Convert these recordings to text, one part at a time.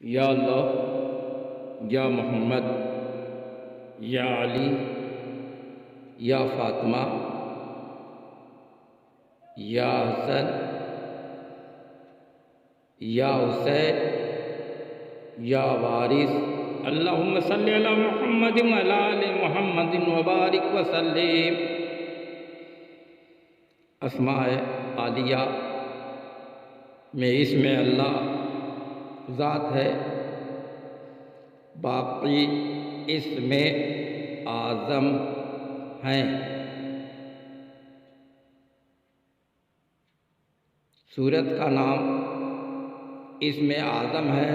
या अल्लाह, या मोहम्मद, या अली, या फ़ातिमा, या हसन, या हुसैन, या वारिस। अल्लाहुम्मा सल्लि अला मुहम्मदिन व अला आलि मुहम्मदिन व बारिक व सल्लिम। अस्माए आलिया में इसमें अल्लाह ज़ात है, बाकी इसमें आज़म हैं। सूरत का नाम इसमें आज़म है।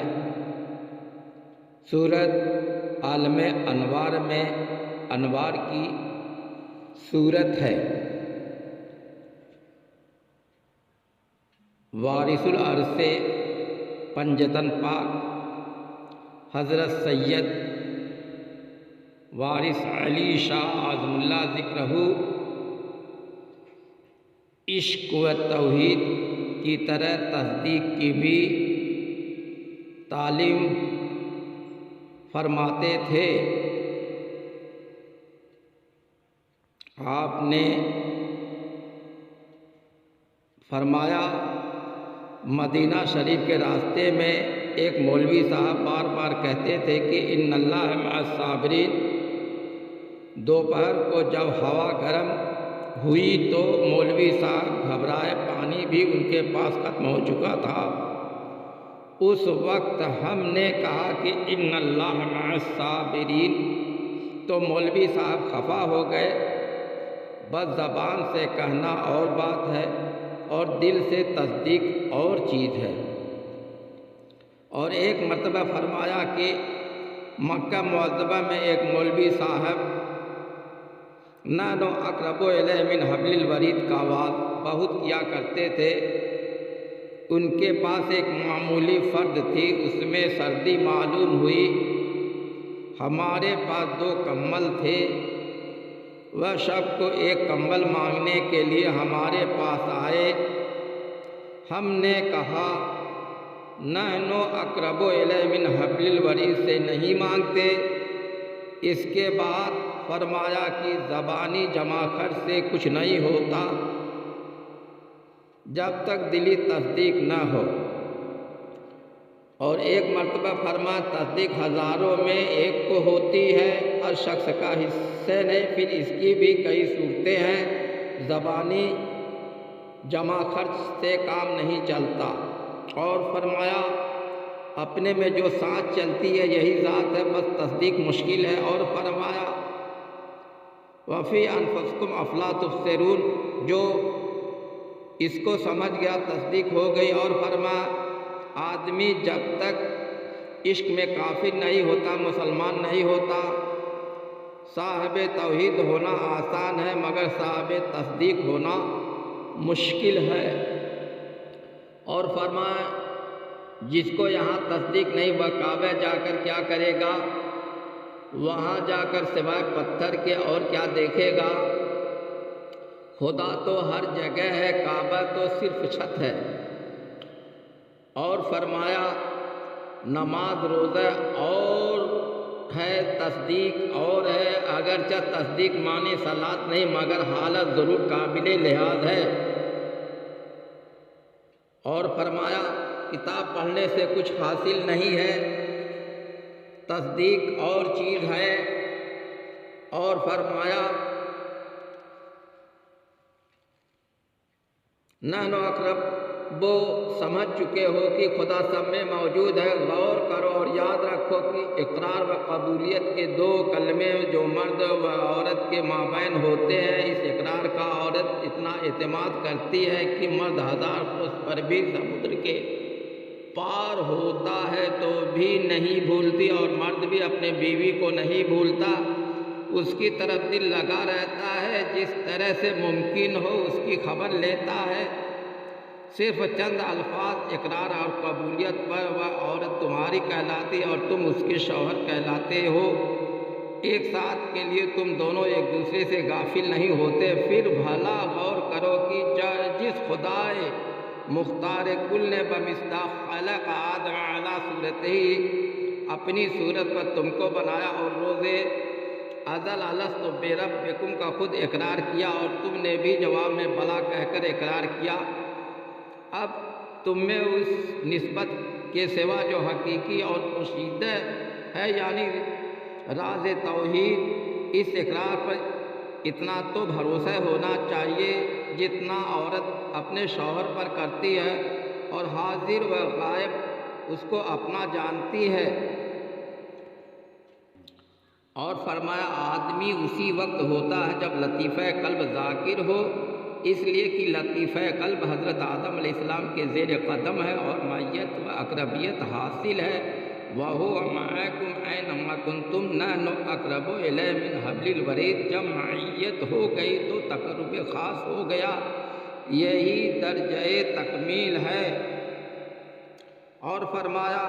सूरत आलम अनवार में अनवार की सूरत है। वारिसुल अर्श से पंजतन पाक हज़रत सैयद वारिस अली शाह आज़मुल्लाह ज़िक्रहू इश्क़ व तौहीद की तरह तस्दीक की भी तालीम फरमाते थे। आपने फरमाया, मदीना शरीफ के रास्ते में एक मौलवी साहब बार बार कहते थे कि इन्नल्लाह मअस साबिरीन। दोपहर को जब हवा गर्म हुई तो मौलवी साहब घबराए, पानी भी उनके पास ख़त्म हो चुका था। उस वक्त हमने कहा कि इन्नल्लाह मअस साबिरीन, तो मौलवी साहब खफा हो गए। बस ज़बान से कहना और बात है और दिल से तस्दीक और चीज़ है। और एक मरतबा फरमाया कि मक्का मुअज़्ज़मा में एक मौलवी साहब नानो अक़रबु इलैहि मिन हब्लिल वरीद का वाज़ बहुत किया करते थे। उनके पास एक मामूली फ़र्द थी, उसमें सर्दी मालूम हुई। हमारे पास 2 कंबल थे। वह शब को एक कंबल मांगने के लिए हमारे पास आए। हमने कहा, नहनो अक़रबु इलैहि मिन हब्लिल वरीद से नहीं मांगते। इसके बाद फरमाया कि ज़बानी जमाखर से कुछ नहीं होता जब तक दिली तस्दीक न हो। और एक मरतबा फरमा, तस्दीक हज़ारों में एक को होती है, हर शख्स का हिस्से नहीं। फिर इसकी भी कई सूरतें हैं। ज़बानी जमा खर्च से काम नहीं चलता। और फरमाया, अपने में जो सांस चलती है यही ज़ात है, बस तस्दीक मुश्किल है। और फरमाया, वफ़ी अनफुसिकुम अफ़ला तुबसिरून, जो इसको समझ गया तस्दीक हो गई। और फरमाया, आदमी जब तक इश्क में काफिर नहीं होता, मुसलमान नहीं होता। साहिब तौहीद होना आसान है, मगर साहिब तस्दीक होना मुश्किल है। और फरमाया, जिसको यहाँ तस्दीक नहीं वह काबा जाकर क्या करेगा? वहाँ जाकर सिवाय पत्थर के और क्या देखेगा? खुदा तो हर जगह है, काबा तो सिर्फ छत है। और फरमाया, नमाज रोज़ा और है, तस्दीक और है। अगरचे तस्दीक माने सलात नहीं, मगर हालत ज़रूर काबिल लिहाज है। और फरमाया, किताब पढ़ने से कुछ हासिल नहीं है, तस्दीक और चीज़ है। और फरमाया, नहनो अक़रब, वो समझ चुके हो कि खुदा सब में मौजूद है। गौर करो और याद रखो कि इक़रार व कबूलियत के 2 कलमे जो मर्द व औरत के माबैन होते हैं, इस इक़रार का औरत इतना एतमाद करती है कि मर्द 1000 कोस पर भी समुद्र के पार होता है तो भी नहीं भूलती, और मर्द भी अपने बीवी को नहीं भूलता। उसकी तरफ दिल लगा रहता है, जिस तरह से मुमकिन हो उसकी खबर लेता है। सिर्फ चंद अल्फाज इकरार और कबूलियत पर वह औरत तुम्हारी कहलाती और तुम उसके शौहर कहलाते हो। एक साथ के लिए तुम दोनों एक दूसरे से गाफिल नहीं होते। फिर भला गौर करो कि जिस खुदाए मुख्तार कुल ने बमिस्दाक़ खलक़ आदम अला सूरतिही, अपनी सूरत पर तुमको बनाया और रोज़े अज़ल अलस्तु बिरब्बिकुम का खुद इकरार किया और तुमने भी जवाब में बला कहकर इकरार किया। अब तुम में उस निस्बत के सिवा जो हकीकी और पोशीदा है यानी राज़ तौहीद, इस इकरार पर इतना तो भरोसा होना चाहिए जितना औरत अपने शौहर पर करती है और हाजिर व गायब उसको अपना जानती है। और फरमाया आदमी उसी वक्त होता है जब लतीफ़े कल्ब ज़ाकिर हो, इसलिए कि लतीफ़े कल्ब हज़रत आदम अलैहिस्सलाम के ज़ेर क़दम है और मैयत व अक़रबियत हासिल है। वहुव मअकुम ऐनमा कुंतुम नहनु अक़रबु इलैहि मिन हब्लिल वरीद, जब मैयत हो गई तो तक़र्रुब ख़ास हो गया, यही दर्जे तकमील है। और फरमाया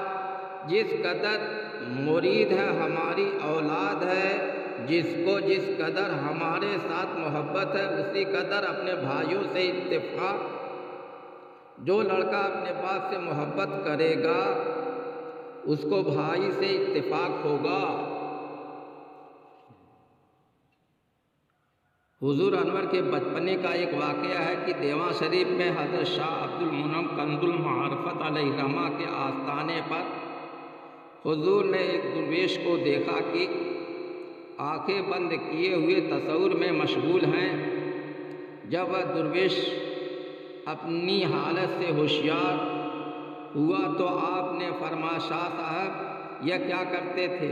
जिस कदर मुरीद है हमारी औलाद है, जिसको जिस कदर हमारे साथ मोहब्बत है उसी कदर अपने भाइयों से इत्तेफाक। जो लड़का अपने बाप से मोहब्बत करेगा उसको भाई से इत्तेफाक होगा। हुजूर अनवर के बचपने का एक वाक़या है कि देवां शरीफ में हज़रत शाह अब्दुल मुनम कंजुल मारिफत अलैहिर्रहमा के आस्थाने पर हुजूर ने एक दुर्वेश को देखा कि आंखें बंद किए हुए तसव्वुर में मशगूल हैं। जब वह दुर्वेश अपनी हालत से होशियार हुआ तो आपने फरमाया शाह साहब यह क्या करते थे?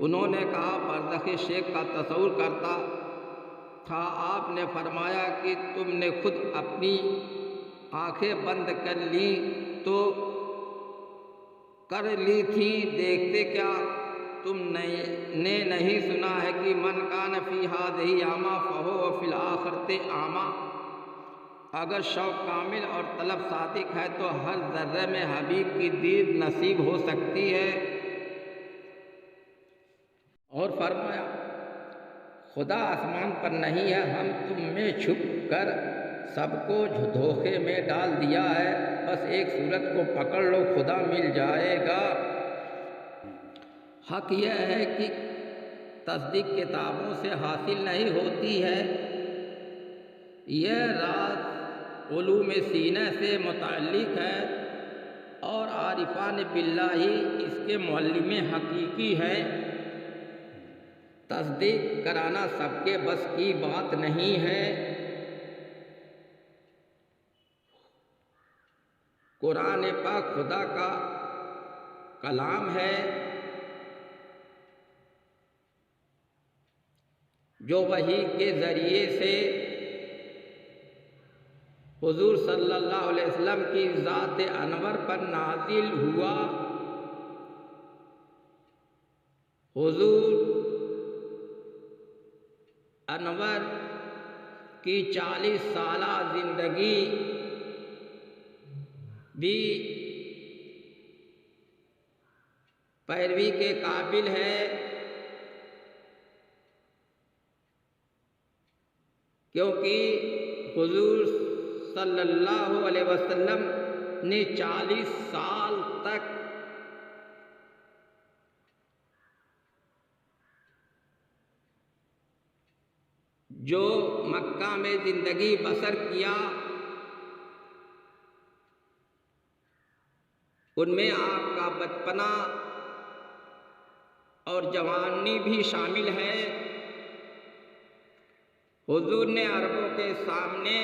उन्होंने कहा बरज़ख़ शेख का तसव्वुर करता था। आपने फरमाया कि तुमने खुद अपनी आंखें बंद कर ली तो कर ली थी, देखते क्या तुमने नहीं सुना है कि मन कान फी हाज़िही आमा फ़हुव फ़िल आख़िरति आमा। अगर शौक़ कामिल और तलब सादिक है तो हर ज़र्रे में हबीब की दीद नसीब हो सकती है। और फरमाया खुदा आसमान पर नहीं है, हम तुम में छुप कर सबको धोखे में डाल दिया है, बस एक सूरत को पकड़ लो खुदा मिल जाएगा। हक़ यह है कि तस्दीक किताबों से हासिल नहीं होती है, यह राज उलूम सीने से मुतअल्लिक़ है और आरिफान बिल्लाही इसके मुअल्लिम हकीकी है। तस्दीक कराना सबके बस की बात नहीं है। कुरान पाक खुदा का कलाम है जो वही के ज़रिए से हुजूर सल्लल्लाहु अलैहि वसल्लम की ज़ात अनवर पर नाज़िल हुआ। हुजूर अनवर की 40 साला ज़िंदगी भी पैरवी के काबिल है, क्योंकि हुजूर सल्लल्लाहु अलैहि वसल्लम ने 40 साल तक जो मक्का में ज़िंदगी बसर किया उनमें आपका बचपना और जवानी भी शामिल है। हुजूर ने अरबों के सामने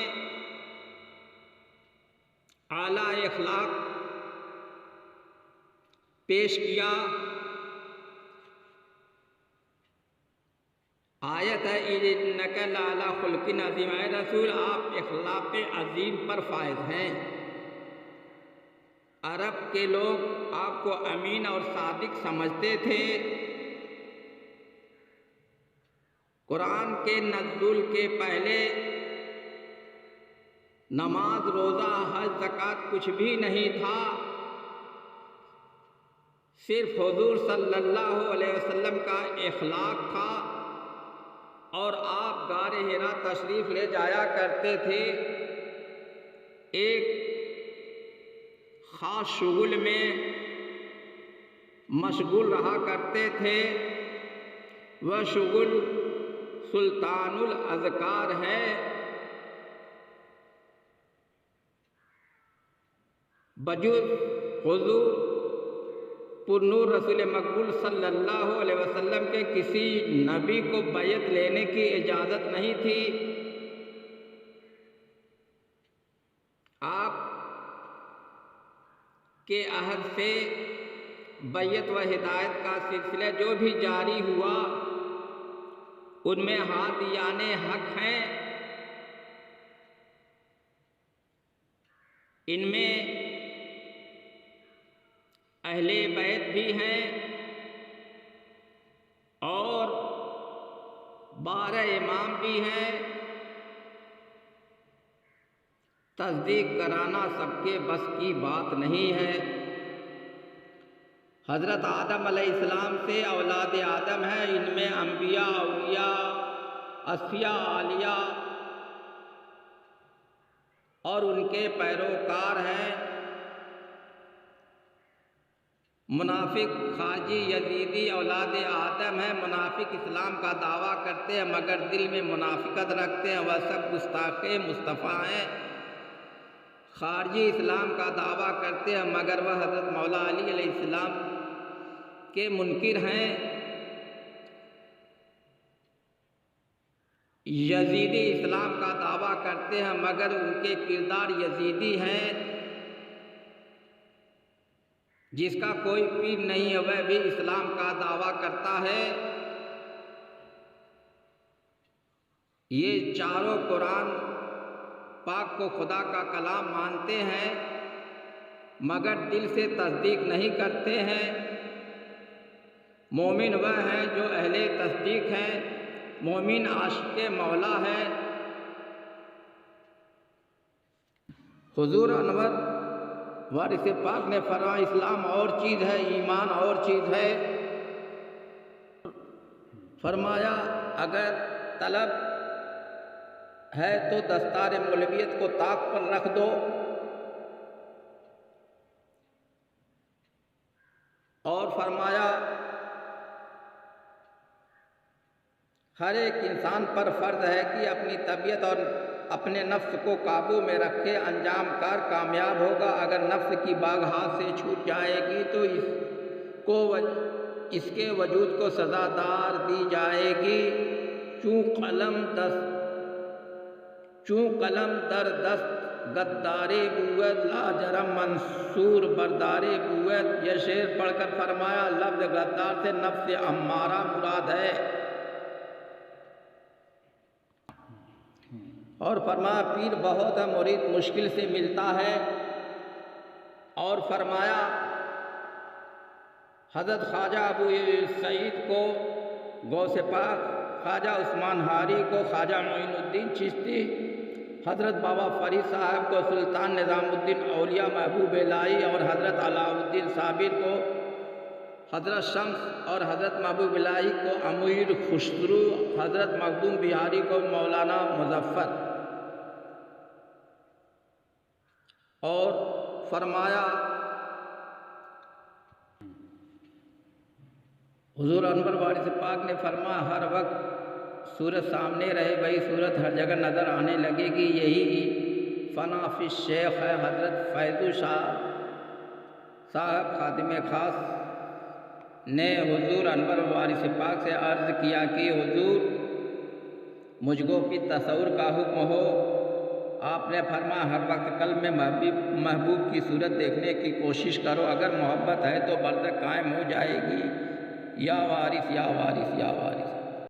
आला अखलाक पेश किया। आयत है इन्नका लअला खुल्किन अज़ीम, ऐ रसूल आप इखलाक़ अज़ीम पर फायज़ हैं। अरब के लोग आपको अमीन और सादिक समझते थे। कुरान के नज़ुल के पहले नमाज, रोज़ा, हज, ज़कात कुछ भी नहीं था। सिर्फ हुजूर सल्लल्लाहु अलैहि वसल्लम का इखलाक था और आप गारे हिरा तशरीफ़ ले जाया करते थे। एक ख़ास शुगुल में मशगूल रहा करते थे। वह शुगुल सुल्तानुल अज़कार है। बजुज़ हुज़ूर पुरनूर रसूल मकबूल सल्लल्लाहु अलैहि वसल्लम के किसी नबी को बैयत लेने की इजाज़त नहीं थी। आप के अहद से बैयत व हिदायत का सिलसिला जो भी जारी हुआ उनमें हादियाने हक हैं। इनमें अहले बैत भी हैं और 12 इमाम भी हैं। तस्दीक कराना सबके बस की बात नहीं है। हज़रत आदम अलैहिस्सलाम से औलाद आदम है। इनमें अंबिया, औलिया, अस्फिया, आलिया और उनके पैरोकार हैं। मुनाफिक खारजी यजीदी औलाद आदम है। मुनाफिक इस्लाम का दावा करते हैं मगर दिल में मुनाफिकत रखते हैं। वह सब गुस्ताखे मुस्तफ़ा हैं। खारजी इस्लाम का दावा करते हैं मगर वह हज़रत मौला अली अलैहिस्सलाम के मुनकिर हैं। यजीदी इस्लाम का दावा करते हैं मगर उनके किरदार यजीदी हैं। जिसका कोई पीर नहीं है वह भी इस्लाम का दावा करता है। ये चारों कुरान पाक को खुदा का कलाम मानते हैं मगर दिल से तस्दीक नहीं करते हैं। मोमिन वह है जो अहले तस्दीक है। मोमिन आशिक़े मौला है। हुज़ूर अनवर वारिस पाक ने फरमाया इस्लाम और चीज़ है, ईमान और चीज़ है। फरमाया अगर तलब है तो दस्तार मौलवियत को ताक पर रख दो और फरमाया हर एक इंसान पर फ़र्ज़ है कि अपनी तबीयत और अपने नफ्स को काबू में रखे, अंजाम कार कामयाब होगा। अगर नफ्स की बाग़ हाथ से छूट जाएगी तो इसके वजूद को सज़ादार दी जाएगी। चूँ कलम दर दस्त गद्दारे बुवत लाजरम मंसूर बरदारे बुवत। यह शेर पढ़कर फरमाया लफ्ज़ गद्दार से नफ्स अम्मारा मुराद है। और फरमाया पीर बहुत है, मुरीद मुश्किल से मिलता है। और फरमाया हज़रत ख्वाजा अबू सईद को गौसे पाक, ख्वाजा उस्मान हारी को ख्वाजा मोइनुद्दीन चिश्ती, हज़रत बाबा फ़रीद साहब को सुल्तान निज़ामुद्दीन औलिया महबूब इलाही और हज़रत अलाउद्दीन साबिर को हज़रत शम्स और हज़रत महबूब इलाही को अमीर खुसरू, हज़रत मखदूम बिहारी को मौलाना मुज़फ़्फ़र। और फरमाया हुज़ूर अनवर वारिस पाक ने फरमाया हर वक्त सूरत सामने रहे वही सूरत हर जगह नज़र आने लगेगी। यही फ़नाफ़ि शेख है। हज़रत फैज़ू शाह साहब खातिम ख़ास ने हुज़ूर अनवर वारिस पाक से अर्ज़ किया कि हुज़ूर मुझको भी तसव्वुर का हुक्म हो। आपने फरमाया हर वक्त कल्ब में महबूब की सूरत देखने की कोशिश करो। अगर मोहब्बत है तो बरज़ख कायम हो जाएगी। या वारिस या वारिस या वारिस।